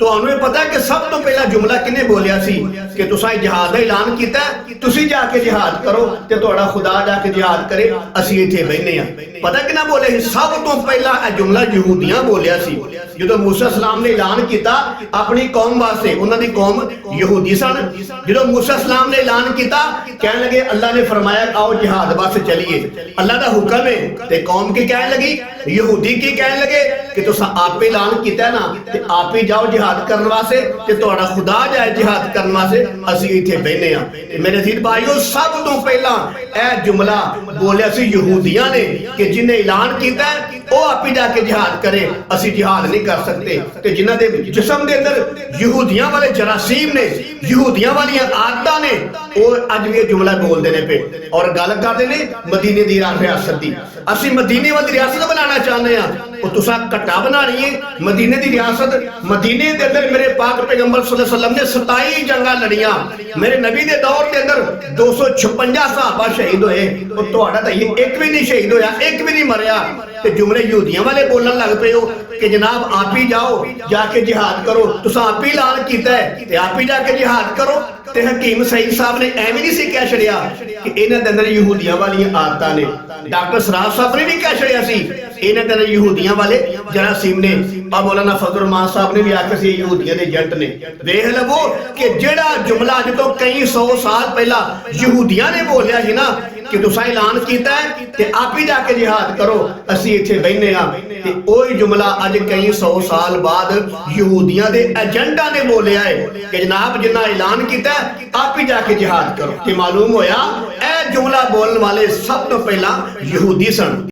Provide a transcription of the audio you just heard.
ਤੁਹਾਨੂੰ ਇਹ ਪਤਾ ਕਿ ਸਭ ਤੋਂ ਪਹਿਲਾ ਜੁਮਲਾ ਕਿਹਨੇ ਬੋਲਿਆ ਸੀ ਕਿ ਤੁਸੀਂ ਜਿਹਾਦ ਦਾ ਐਲਾਨ ਕੀਤਾ, ਤੁਸੀਂ ਜਾ ਕੇ ਜਿਹਾਦ ਕਰੋ ਤੇ ਤੁਹਾਡਾ ਖੁਦਾ ਜਾ ਕੇ ਜਿਹਾਦ ਕਰੇ, ਅਸੀਂ ਇੱਥੇ ਬੈਠੇ ਆ। ਪਤਾ ਕਿਹਨਾਂ ਬੋਲਿਆ ਸੀ? ਸਭ ਤੋਂ ਪਹਿਲਾਂ ਇਹ ਜੁਮਲਾ ਯਹੂਦੀਆਂ ਬੋਲਿਆ ਸੀ। ਜਦੋਂ मूसा सलाम ने ऐलान किया अपनी कौम वास्ते, उन्होंने कौम यहूदी सन, जो मूसा सलाम ने ऐलान किया कहने लगे अल्लाह ने फरमाया आओ जिहाद वास्ते चलिए, अल्लाह का हुक्म है, ते कौम की कहने लगी, यहूदी की कहने लगे कि तुसा आप ऐलान किया ना ते आप ही जाओ जिहाद करने वास्ते ते तुहाडा खुदा जाए जिहाद करने वास्ते, असीं इत्थे बैठे हां। मेरे अजीज भाइयों, सब तो पहला यह जुमला बोलिया सी यहूदियां ने कि जिन्हें ऐलान किया वो आप ही जाके जिहाद करे, असीं जिहाद नहीं कर सकते। ते जिन्हां दे जिस्म दे अंदर यहूदियां वाले जरासीम ने, यहूदियां वालियां आदतां ने, और अज भी जुमला बोलते ने पे और गल करते ने मदीने दी रियासत दी। असीं मदीने वाली रियासत बनाना चाहते हैं, और तुसां घट्टा बनानी है मदीने दी रियासत। मदीने दे अंदर मेरे पाक पैगंबर सल्लल्लाहु अलैहि वसल्लम ने 27 जंगां लड़ियां। मेरे नबी दे दौर के अंदर 256 सहाबा शहीद होए, और तुहाडा तां एक भी नहीं शहीद होया, एक भी नहीं मरिया। ते जुमले यहूदियां वाले बोलन लग पे हो कि जनाब आप ही जाओ जाके जिहाद करो, तुसां आप ही ऐलान कीता है ते आप ही जाके जिहाद करो। ते हकीम सईद साहब ने एवं नहीं सी कह छड़िया कि इन्हां दे अंदर यहूदियां वालियां आदतां ने। डॉक्टर सराज साहब ने भी कह छड़िया सी इन्हां दे अंदर यहूदियां वाले जरासीम ने। मौलाना फजल रहमान साहब ने भी आखिया सी यहूदियां दे एजेंट ने। वेख लवो कि जेड़ा जुमला अज तो कई 100 साल पहला यहूदियां ने बोलिया ही ना कि तुसा ऐलान किया है ते आप ही जाके जिहाद करो, असीं इत्थे बैठे हां, ते ओही जुमला अज कई 100 साल बाद यहूदियां दे एजेंटां ने बोलिया है कि जनाब जिन्ना ऐलान किया आप ही जाके जिहाद करो। ते मालूम होया ए जुमला बोलने वाले सब तो पहला यहूदी सन।